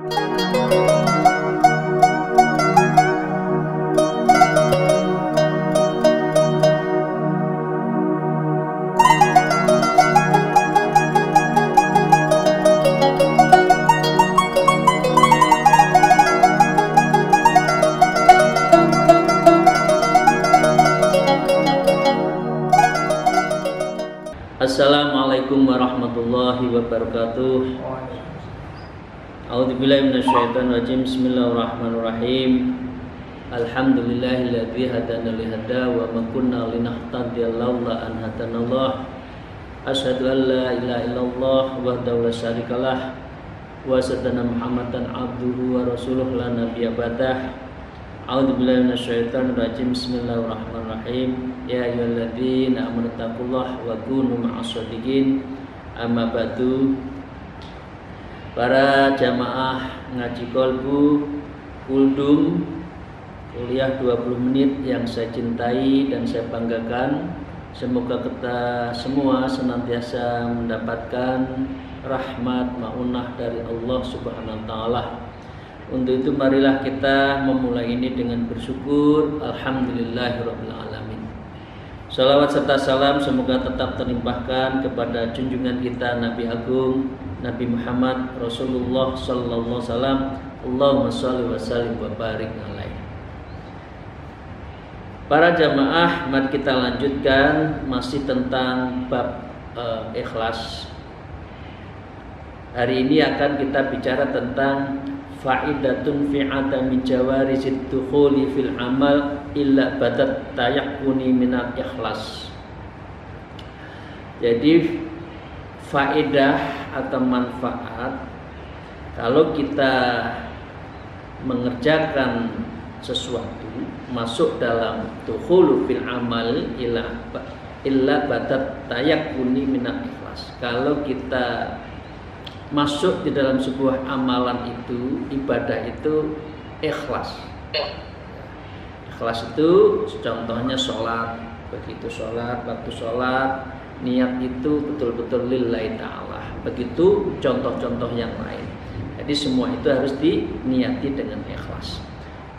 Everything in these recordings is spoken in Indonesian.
Assalamualaikum warahmatullahi wabarakatuh. A'udzubillahi minasyaitonirrajim. Bismillahirrahmanirrahim. Alhamdulillahilladzi hadana li hada wa ma kunna linahtadiya laula an hadanallah. Asyhadu an la ilaha illallah wahdahu la syarikalah wa asyhadu anna Muhammadan abduhu wa rasuluhu la nabiyya ba'dah. A'udzubillahi minasyaitonirrajim. Bismillahirrahmanirrahim. Ya ayyuhalladzina amanu taqullaha wa kunu ma'as-shadiqin. Amma ba'du. Para jamaah ngaji kolbu Kuldum kuliah 20 menit yang saya cintai dan saya banggakan. Semoga kita semua senantiasa mendapatkan rahmat ma'unah dari Allah Subhanahu wa taala. Untuk itu marilah kita memulai ini dengan bersyukur. Alhamdulillahirabbil alamin. Salawat serta salam semoga tetap terlimpahkan kepada junjungan kita Nabi Agung Nabi Muhammad Rasulullah sallallahu alaihi wasallam. Allahumma shalli wa sallim wa barik alaihi. Para jamaah, mari kita lanjutkan masih tentang bab ikhlas. Hari ini akan kita bicara tentang fa'idatun fi adami jawarizid dukhuli fil amal illa badat tayakkuni minal ikhlas. Jadi faedah atau manfaat kalau kita mengerjakan sesuatu masuk dalam dukhulu fil amal illa badat tayakkuni minal ikhlas. Kalau kita masuk di dalam sebuah amalan itu, ibadah itu ikhlas. Ikhlas itu contohnya sholat. Begitu sholat, waktu sholat niat itu betul-betul lillahi ta'ala. Begitu contoh-contoh yang lain. Jadi semua itu harus diniati dengan ikhlas.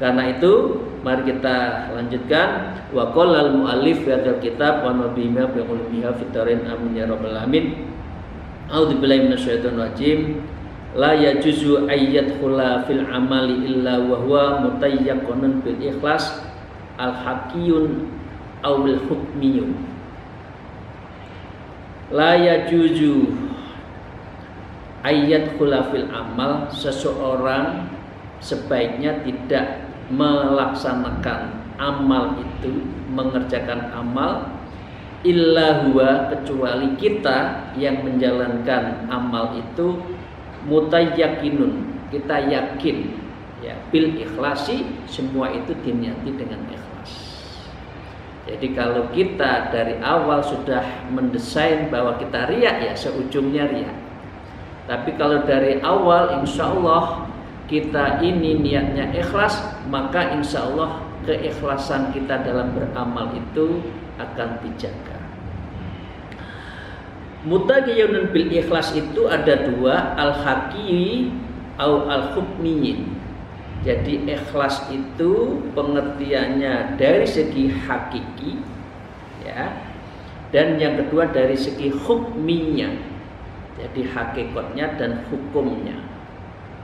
Karena itu mari kita lanjutkan. Wa qala al-muallif fi hadzal kitab wa nabiyina bi qulubiha fitarin amin ya rabbal alamin. A'udzubillahi minasyaitonirrajim. La yajuzu ayyadkhula fil amali illa wa huwa mutayaqqanun bil ikhlas al-haqiyyun aw bil hukmiyyun. La yajuzu ayyadkhula fil amal, seseorang sebaiknya tidak melaksanakan amal itu, mengerjakan amal illa huwa, kecuali kita yang menjalankan amal itu mutayyakinun, kita yakin ya, bil ikhlasi, semua itu diniati dengan ikhlas. Jadi kalau kita dari awal sudah mendesain bahwa kita riya, ya seujungnya riya. Tapi kalau dari awal insya Allah kita ini niatnya ikhlas, maka insya Allah keikhlasan kita dalam beramal itu akan dijaga. Mutayaqqinun bil ikhlas itu ada dua, al-haqiqi atau al-hukmiyin. Jadi ikhlas itu pengertiannya dari segi hakiki, ya, dan yang kedua dari segi hukminya, jadi hakikatnya dan hukumnya.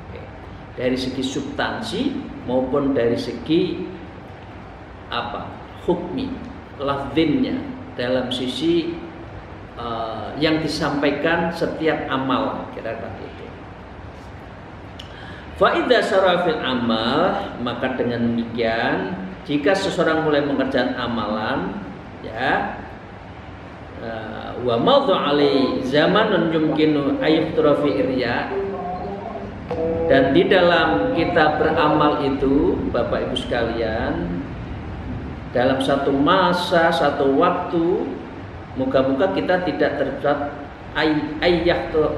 Oke. Dari segi substansi maupun dari segi hukmi, lafzinnya, dalam sisi yang disampaikan setiap amalan, kira-kira itu. Fa'idha syarafil amal, maka dengan demikian jika seseorang mulai mengerjakan amalan, ya, wa madhu alai zamanun yumkinu ayyuhtura fi irya, dan di dalam kita beramal itu Bapak Ibu sekalian, dalam satu masa, satu waktu, moga-moga kita tidak terjadi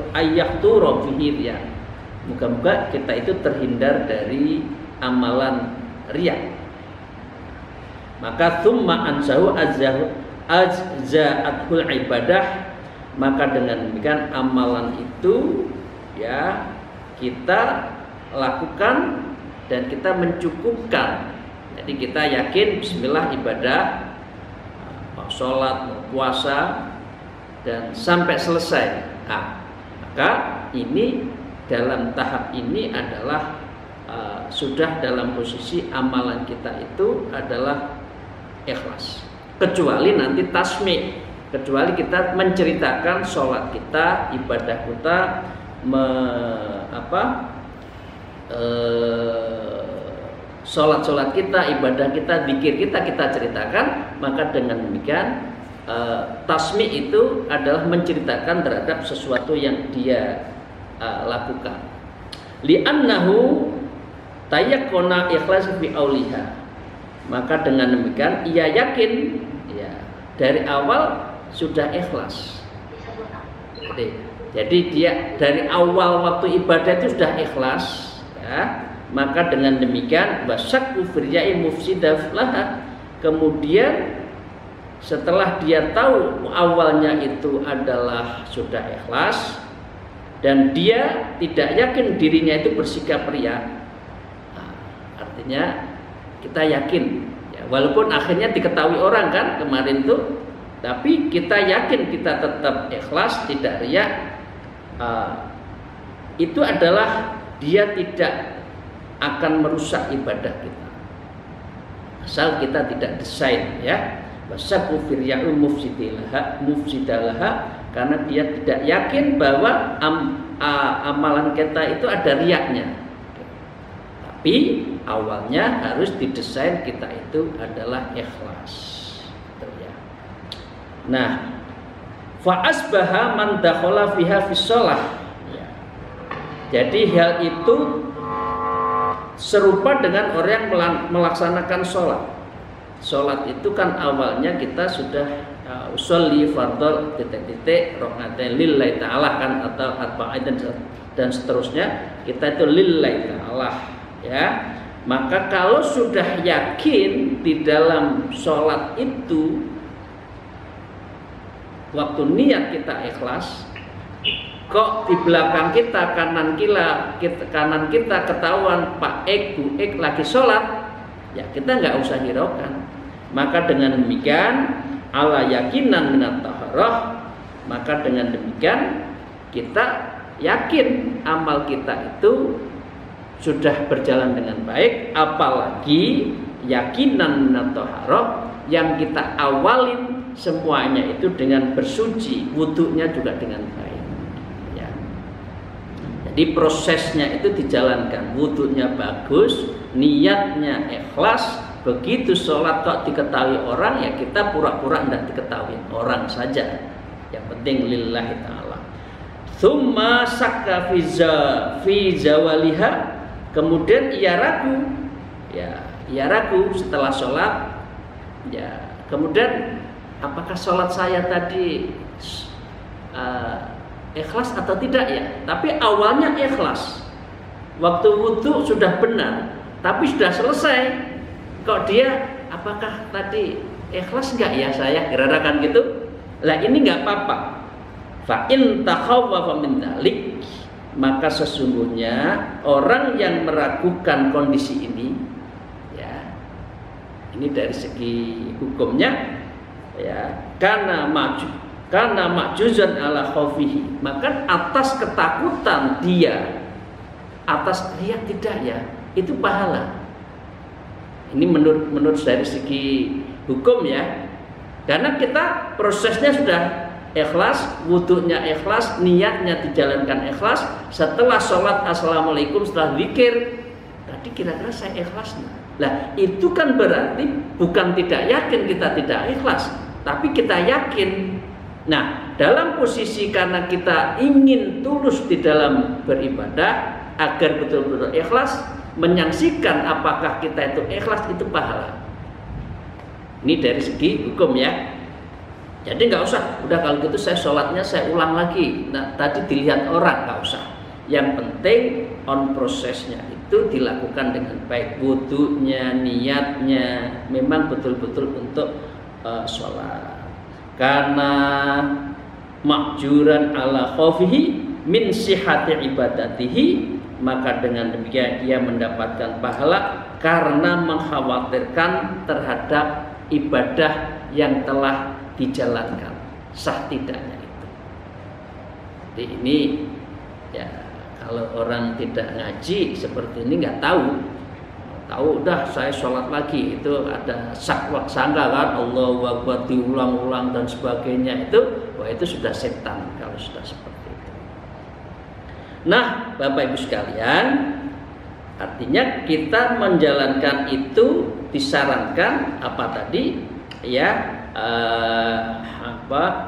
ayyuhtura fi irya. Moga-moga kita itu terhindar dari amalan riya. Maka thumma ansahu ajza'atul ibadah, maka dengan demikian amalan itu, ya, kita lakukan dan kita mencukupkan. Jadi kita yakin bismillah ibadah, mau sholat, mau puasa, dan sampai selesai. Maka ini dalam tahap ini adalah sudah dalam posisi amalan kita itu adalah ikhlas. Kecuali nanti tasmi', kecuali kita menceritakan sholat kita, ibadah kita, sholat kita, ibadah kita, zikir kita ceritakan. Maka dengan demikian tasmi' itu adalah menceritakan terhadap sesuatu yang dia lakukan. Li'annahu tayakkuna ikhlas fi auliha. Maka dengan demikian ia yakin ya dari awal sudah ikhlas. Jadi dia dari awal waktu ibadah itu sudah ikhlas ya. Maka dengan demikian wasakku firya'i mufsidah laha. Kemudian setelah dia tahu awalnya itu adalah sudah ikhlas dan dia tidak yakin dirinya itu bersikap riya, artinya kita yakin ya, walaupun akhirnya diketahui orang kan kemarin tuh, tapi kita yakin kita tetap ikhlas, tidak riya. Itu adalah dia tidak akan merusak ibadah kita asal kita tidak desain ya. Wasaku firya'ul mufsidalaha, karena dia tidak yakin bahwa amalan kita itu ada riyaknya. Tapi awalnya harus didesain kita itu adalah ikhlas. Nah, fa asbaha man dakhala fiha fi shalah. Jadi hal itu serupa dengan orang yang melaksanakan sholat. Sholat itu kan awalnya kita sudah usolli fardhu titik-titik rakaat lillahi ta'ala kan, atau arba'in dan seterusnya, kita itu lillahi ta'ala ya. Maka kalau sudah yakin di dalam sholat itu waktu niat kita ikhlas, kok di belakang kita kanan kita ketahuan Pak Ek, Bu Ek lagi sholat, ya kita nggak usah hiraukan. Maka dengan demikian ala yakinan minat taharah, maka dengan demikian kita yakin amal kita itu sudah berjalan dengan baik. Apalagi yakinan minat taharah yang kita awalin semuanya itu dengan bersuci, wudunya juga dengan baik ya. Jadi prosesnya itu dijalankan, wudunya bagus, niatnya ikhlas. Begitu sholat kok diketahui orang, ya kita pura-pura tidak diketahui orang saja. Yang penting lillahi ta'ala. Tsumma sakka fi zawaliha, kemudian ia ragu. Ya, ia ragu setelah sholat. Ya, kemudian apakah sholat saya tadi ikhlas atau tidak ya? Tapi awalnya ikhlas. Waktu wudhu sudah benar, tapi sudah selesai. Kok dia apakah tadi ikhlas enggak ya saya? Kira-kira kan gitu. Lah ini enggak apa-apa. Fa in takhawwafa min dzalik, maka sesungguhnya orang yang meragukan kondisi ini ya. Ini dari segi hukumnya ya, karena ma'juzan ala khaufihi, maka atas ketakutan dia, atas dia tidak ya, itu pahala. Ini menurut dari segi hukum ya, karena kita prosesnya sudah ikhlas, wudunya ikhlas, niatnya dijalankan ikhlas. Setelah sholat assalamualaikum, setelah zikir tadi kira-kira saya ikhlas. Lah itu kan berarti bukan tidak yakin kita tidak ikhlas, tapi kita yakin. Nah dalam posisi karena kita ingin tulus di dalam beribadah agar betul-betul ikhlas, menyaksikan apakah kita itu ikhlas, itu pahala. Ini dari segi hukum ya. Jadi nggak usah, udah kalau gitu saya sholatnya saya ulang lagi. Nah tadi dilihat orang, nggak usah. Yang penting on prosesnya itu dilakukan dengan baik, wudunya, niatnya memang betul-betul untuk sholat. Karena makjuran ala khaufihi min sihhati ibadatihi, maka dengan demikian ia mendapatkan pahala karena mengkhawatirkan terhadap ibadah yang telah dijalankan, sah tidaknya itu. Jadi ini ya, kalau orang tidak ngaji seperti ini nggak tahu udah saya sholat lagi itu ada sakwak sangka kan, Allahu Akbar diulang-ulang dan sebagainya, itu wah itu sudah setan kalau sudah seperti itu. Nah Bapak Ibu sekalian, artinya kita menjalankan itu disarankan apa tadi ya,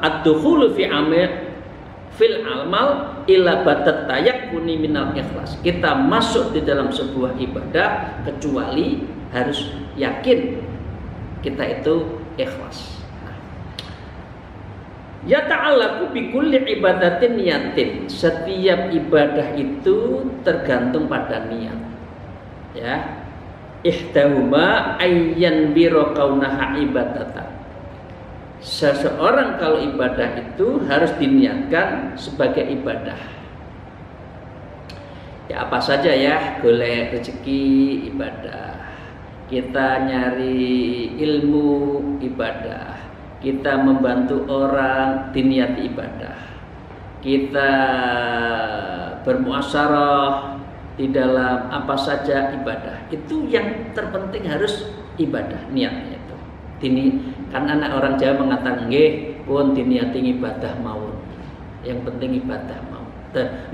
ad-dukhulu fi amil fil amal ila batat tayakkuni minal ikhlas. Kita masuk di dalam sebuah ibadah kecuali harus yakin kita itu ikhlas. Ya ta'allaqu bi kulli ibadatin niyatin. Setiap ibadah itu tergantung pada niat. Ya. Ihdahuma ayyan biro kaunaha ibadatan. Seseorang kalau ibadah itu harus diniatkan sebagai ibadah. Ya apa saja ya, golek rezeki ibadah, kita nyari ilmu ibadah, kita membantu orang diniati ibadah, kita bermuasyarah di dalam apa saja ibadah, itu yang terpenting harus ibadah, niatnya itu. Dini kan anak orang Jawa mengatakan nggih pun diniati ibadah mawon. Yang penting ibadah mawon.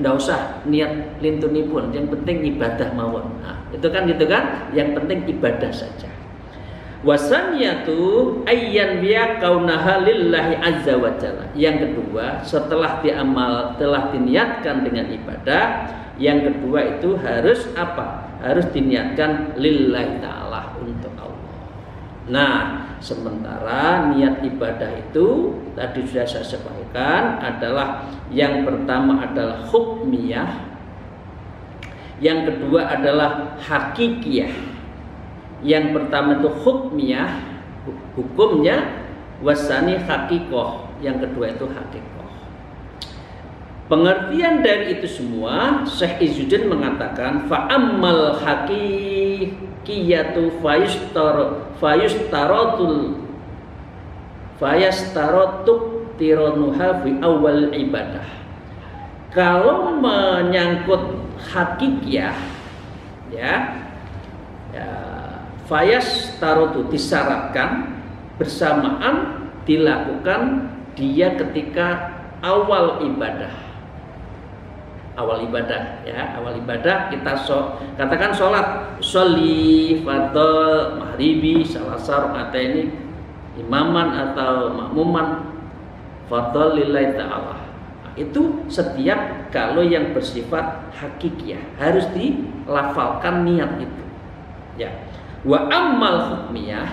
Ndak usah niat lintunipun, yang penting ibadah mawon. Nah, itu kan gitu kan, yang penting ibadah saja. Wasaniyatu ayyan biya kaunaha lillahi azza wa jalla. Yang kedua, setelah diamal telah diniatkan dengan ibadah, yang kedua itu harus apa? Harus diniatkan lillahi ta'ala, untuk Allah. Nah, sementara niat ibadah itu tadi sudah saya sampaikan adalah yang pertama adalah hukmiyah, yang kedua adalah hakikiyah. Yang pertama itu hukmiyah, hukumnya, wasani hakikoh, yang kedua itu hakikoh. Pengertian dari itu semua, Syekh Izzuddin mengatakan fa'ammal hakikiyatu fayastarotuk tironuha fi awal ibadah. Kalau menyangkut hakikiyah ya fayastarotu disyaratkan bersamaan dilakukan dia ketika awal ibadah. Awal ibadah ya, awal ibadah kita katakan sholat, sholli fardhu maghribi salasar rakaataini imaman atau makmuman fardhu lillahi ta'ala. Itu setiap kalau yang bersifat hakikiyah harus dilafalkan niat itu. Ya. Wa ammal hukmiyah,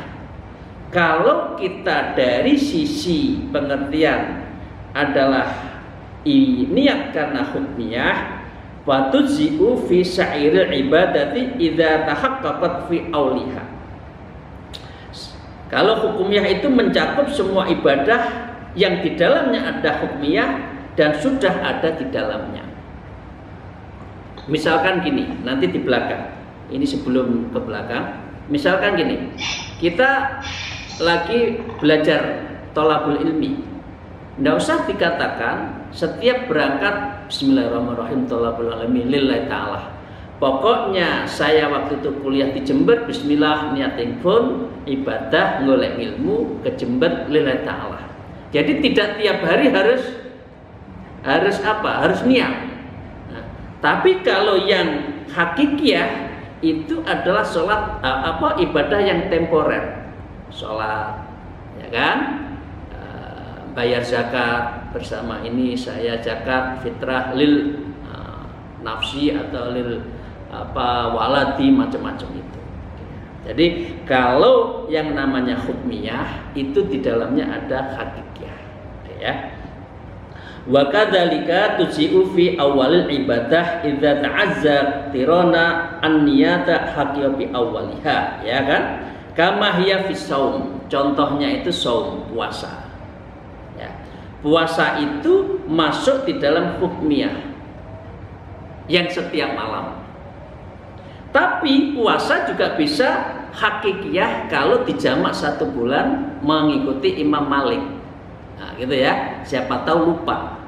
kalau kita dari sisi pengertian adalah niat karena hukmiyah, fatujzi'u fi sa'iril ibadati idza tahaqqaqat fi auliha. Kalau hukumiyah itu mencakup semua ibadah yang di dalamnya ada hukmiyah dan sudah ada di dalamnya. Misalkan gini, nanti di belakang. Ini sebelum ke belakang. Misalkan gini, kita lagi belajar thalabul ilmi. Nggak usah dikatakan setiap berangkat bismillahirrahmanirrahim thalabul ilmi lillahi ta'ala. Pokoknya saya waktu itu kuliah di Jember, bismillah niatin pun ibadah ngoleh ilmu ke Jember lillahi ta'ala. Jadi tidak tiap hari harus apa? Harus niat. Nah, tapi kalau yang hakikiyah itu adalah sholat ibadah yang temporer. Sholat, ya kan? Bayar zakat bersama ini saya zakat fitrah lil nafsi atau lil waladi macam-macam itu. Jadi kalau yang namanya hukmiyah itu di dalamnya ada hakikiyah, ya. Wa kadzalika tuji'u fi awalil ibadah idza ta'azza tirana an-niyata haqiqi awwaliha, ya kan? Kama hiya fi shaum. Contohnya itu shaum, puasa. Puasa itu masuk di dalam hukmiyah. yang setiap malam. Tapi puasa juga bisa hakikiyah kalau dijamak 1 bulan mengikuti Imam Malik. Nah, gitu ya. Siapa tahu lupa.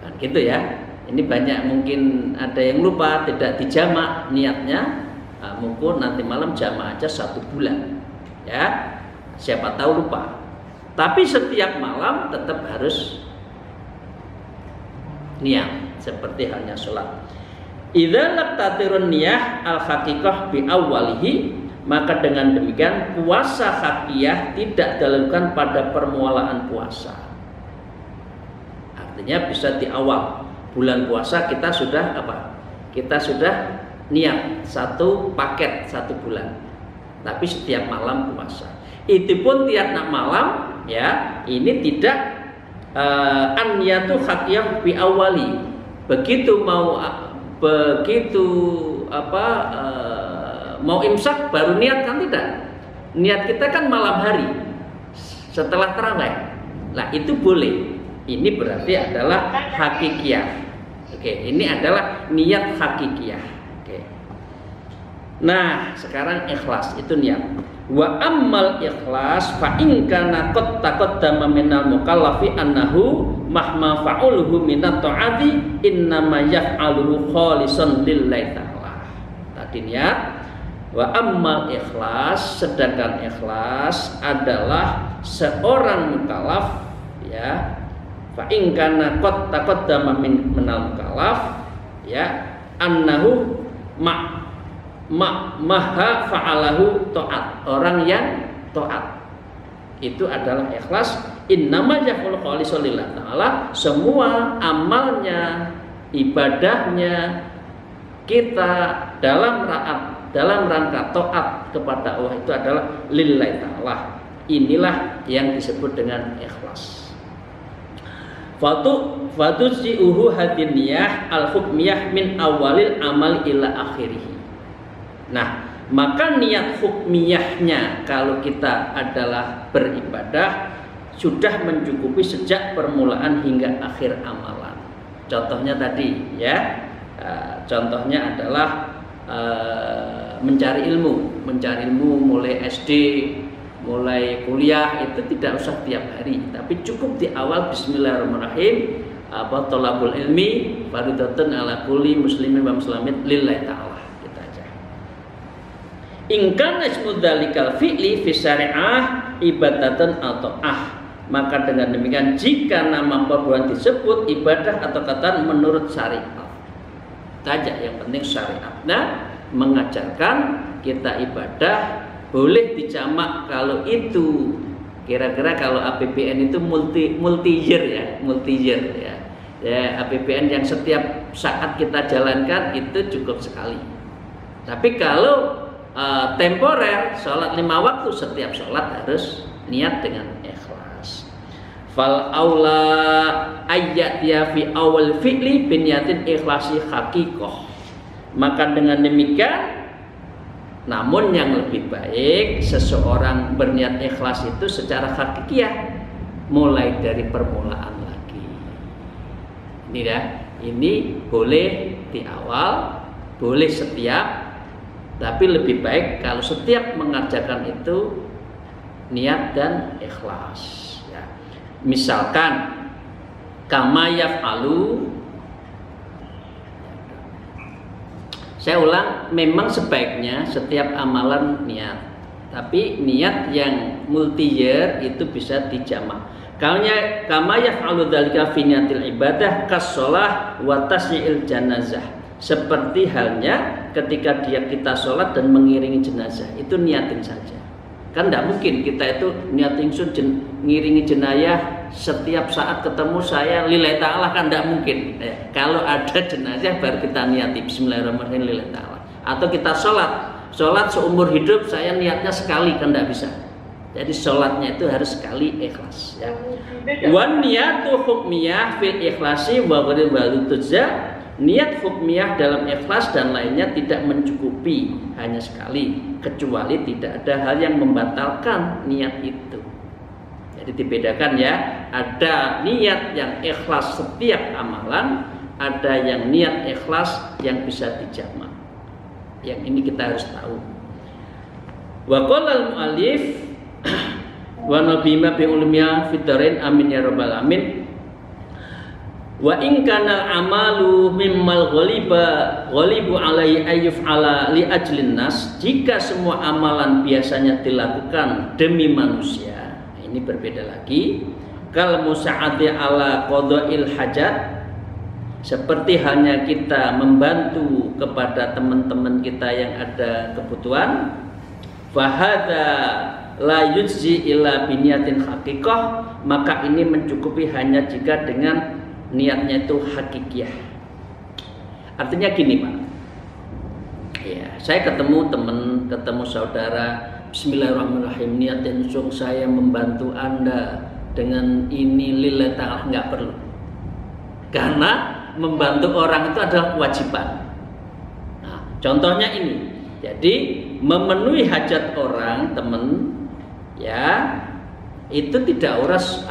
Kan gitu ya. Ini banyak mungkin ada yang lupa tidak dijamak niatnya. Nah, mungkin nanti malam jamak aja 1 bulan. Ya. Siapa tahu lupa. Tapi setiap malam tetap harus niat seperti halnya sholat. Idza laqtatirun niyah al-haqiqah bi awwalihi, maka dengan demikian puasa hakiyah tidak dilakukan pada permulaan puasa. Artinya bisa di awal bulan puasa kita sudah apa? Kita sudah niat 1 paket 1 bulan. Tapi setiap malam puasa. Itu pun tiap malam ya, ini tidak an-niyatu hakiyah bi awwali. Begitu mau imsak baru niat kan tidak. Niat kita kan malam hari setelah tarawih. Nah, itu boleh. Ini berarti adalah hakikiyah. Oke, ini adalah niat hakikiyah. Oke. Nah, sekarang ikhlas itu niat. Wa ammal ikhlas fa in kana qad taqaddama minal mukallafi annahu mahma fa'uluhu minat ta'ati innama yaf'aluhu khalisan lillahi ta'ala. Tadi niat. Wa ammal ikhlas, sedangkan ikhlas adalah seorang mukallaf ya, fa in kana qad taqaddama minal mukallaf ya annahu maha fa'alahu ta'at, orang yang ta'at itu adalah ikhlas. Innama yaqulu khalisan lillahi ta'ala, semua amalnya, ibadahnya kita dalam rangka taat kepada Allah itu adalah lillahi ta'ala. Inilah yang disebut dengan ikhlas. Fatusi'uhu hadiniyah al-hukmiyah min awalil amal ila akhirih. Nah, maka niat hukmiyahnya kalau kita adalah beribadah sudah mencukupi sejak permulaan hingga akhir amalan. Contohnya tadi ya, contohnya adalah mencari ilmu mulai SD, mulai kuliah itu tidak usah tiap hari, tapi cukup di awal bismillahirrahmanirrahim, thalabul ilmi fardhatun ala kulli muslimin wa muslimat lillahi ta'ala. Ingkan ismu dzalikal fi'li fi syari'ah ibadatan atau maka dengan demikian jika nama perbuatan disebut ibadah atau kata menurut syariat saja, yang penting syariatnya mengajarkan kita ibadah boleh dijamak kalau itu kira-kira kalau APBN itu multi year ya. APBN yang setiap saat kita jalankan itu cukup sekali. Tapi kalau temporer, sholat 5 waktu, setiap sholat harus niat dengan ikhlas. Fal aula ayyatiya fi awal fi'li binyatin ikhlasi haqiqah. Maka dengan demikian, namun yang lebih baik seseorang berniat ikhlas itu secara hakikiyah mulai dari permulaan lagi. Ini ya, ini boleh di awal, boleh setiap. Tapi lebih baik kalau setiap mengerjakan itu niat dan ikhlas ya. Misalkan kama yaf'alu, saya ulang, memang sebaiknya setiap amalan niat, tapi niat yang multi year itu bisa dijamak. Kama yaf'alu dzalika fi niyatil ibadah kas-shalah wa tasyi'il janazah, seperti halnya ketika kita sholat dan mengiringi jenazah, itu niatin saja. Kan tidak mungkin kita itu niatin ngiringi jenazah setiap saat ketemu saya lillahi ta'ala, kan tidak mungkin. Kalau ada jenazah baru kita niati bismillahirrahmanirrahim lillahi ta'ala. Atau kita sholat seumur hidup saya niatnya sekali, kan tidak bisa. Jadi sholatnya itu harus sekali ikhlas ya. Wan niyatu hukmiyah fil ikhlasi wa ghairi walutuzza. Niat hukmiyah dalam ikhlas dan lainnya tidak mencukupi hanya sekali, kecuali tidak ada hal yang membatalkan niat itu. Jadi dibedakan ya, ada niat yang ikhlas setiap amalan, ada yang niat ikhlas yang bisa dijamak. Yang ini kita harus tahu. Wa qala al-mu'allif wa nabima bi ulmiya fid darain amin ya rabbal alamin. Wa in kana amalu mimmal ghalibu alai ayyuf ala li ajlin nas, jika semua amalan biasanya dilakukan demi manusia, ini berbeda lagi. Kal musa'ati ala qada'il hajat, seperti hanya kita membantu kepada teman-teman kita yang ada kebutuhan, fahada la yujzi illa biniyatin haqiqah, maka ini mencukupi hanya jika dengan niatnya itu hakikiyah. Artinya gini Pak, ya, saya ketemu teman, ketemu saudara, bismillahirrahmanirrahim, niat dan langsung saya membantu Anda dengan ini lillahi ta'ala, nggak perlu. Karena membantu orang itu adalah kewajiban. Nah, contohnya ini, jadi memenuhi hajat orang teman, ya, itu tidak harus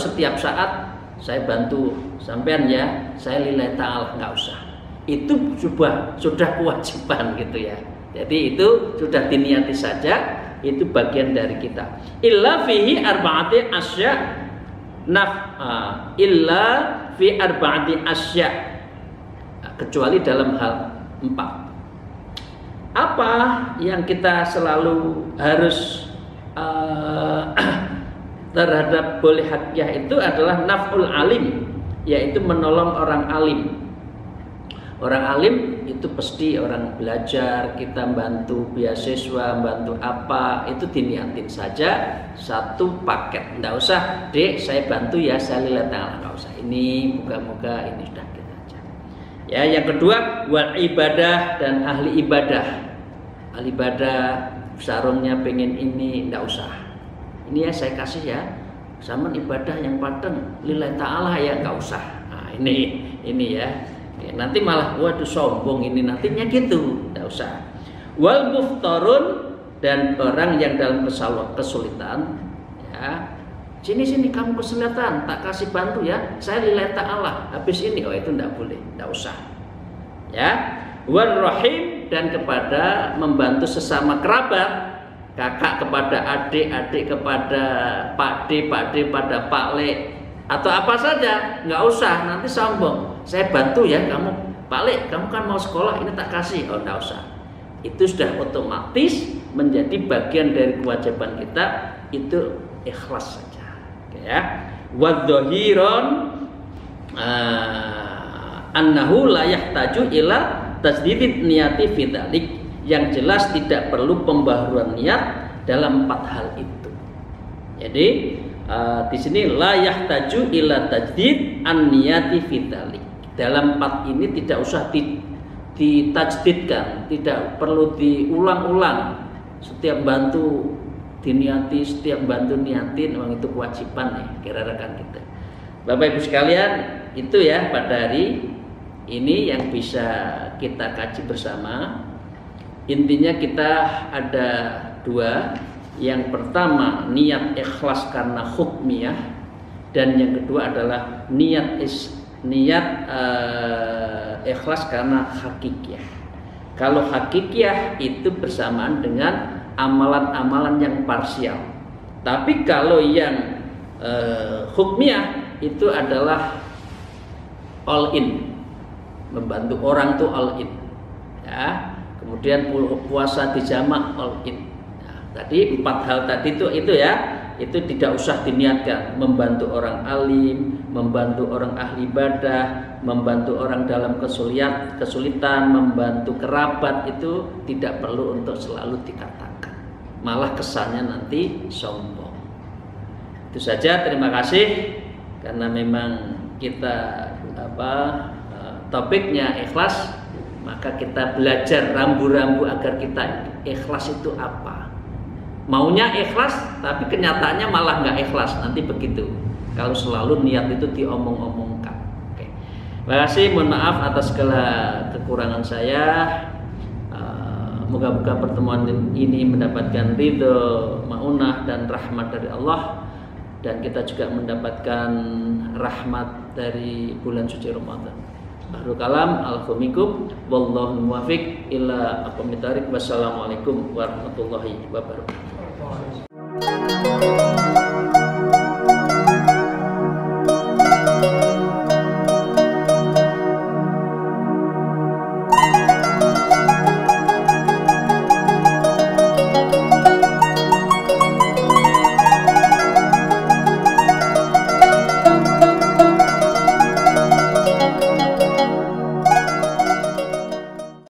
setiap saat saya bantu sampean ya, saya lillahi ta'ala, nggak usah. Itu sudah kewajiban gitu ya. Jadi itu sudah diniati saja, itu bagian dari kita. Illa fihi arba'ati asya illa fi arba'ati asya, kecuali dalam hal 4. Apa yang kita selalu harus terhadap boleh hakiyah itu adalah naf'ul alim, yaitu menolong orang alim. Orang alim itu pasti orang belajar, kita bantu beasiswa, bantu apa, itu diniatin saja satu paket. Nggak usah, Dek, saya bantu ya, saya lillahi ta'ala, nggak usah. Ini moga-moga ini sudah kita aja. Ya, yang kedua, wal ibadah dan ahli ibadah. Ahli ibadah, sarungnya pengen ini, nggak usah. Ini ya saya kasih ya, sama ibadah yang padang lillahi ta'ala ya, nggak usah. Nah, ini ya. Nanti malah waduh sombong ini nantinya gitu, nggak usah. Wal muftarun, dan orang yang dalam kesulitan, ya, sini kamu kesulitan, tak kasih bantu ya, saya lillahi ta'ala, habis ini, oh itu nggak boleh, nggak usah. Ya, wal rahim, dan kepada membantu sesama kerabat, kakak kepada adik kepada pakde pada pakle, atau apa saja, nggak usah nanti sombong. Saya bantu ya kamu, pakle, kamu kan mau sekolah, ini tak kasih, oh nggak usah. Itu sudah otomatis menjadi bagian dari kewajiban kita, itu ikhlas saja. Oke, ya. Wadzahiron annahu la yahtaju ila tasdidid niyati fidzalik, yang jelas tidak perlu pembaharuan niat dalam 4 hal itu. Jadi di sini la yahtaju ila tajdid an-niyati fidzalik. Dalam 4 ini tidak usah ditajdidkan, tidak perlu diulang-ulang. Setiap bantu diniati, setiap bantu niatin, memang itu kewajiban nih, kira rekan kita. Bapak Ibu sekalian, itu ya pada hari ini yang bisa kita kaji bersama. Intinya kita ada 2. Yang pertama niat ikhlas karena hukmiyah, dan yang kedua adalah niat ikhlas karena hakikiyah. Kalau hakikiyah itu bersamaan dengan amalan-amalan yang parsial. Tapi kalau yang hukmiyah itu adalah all in, membantu orang tuh all in. Ya, kemudian puasa dijamak all in. Tadi 4 hal tadi itu ya, itu tidak usah diniatkan. Membantu orang alim, membantu orang ahli ibadah, membantu orang dalam kesulitan, membantu kerabat, itu tidak perlu untuk selalu dikatakan. Malah kesannya nanti sombong. Itu saja, terima kasih. Karena memang kita topiknya ikhlas, maka kita belajar rambu-rambu agar kita ikhlas itu apa. Maunya ikhlas, tapi kenyataannya malah nggak ikhlas, nanti begitu. Kalau selalu niat itu diomong-omongkan. Oke. Terima kasih, mohon maaf atas segala kekurangan saya. Moga-moga pertemuan ini mendapatkan ridho, maunah dan rahmat dari Allah, dan kita juga mendapatkan rahmat dari bulan suci Ramadan. Akhirul kalam, alhamdulillah, wallahu muwaffiq ila aqwamit thariq. Wassalamualaikum warahmatullahi wabarakatuh.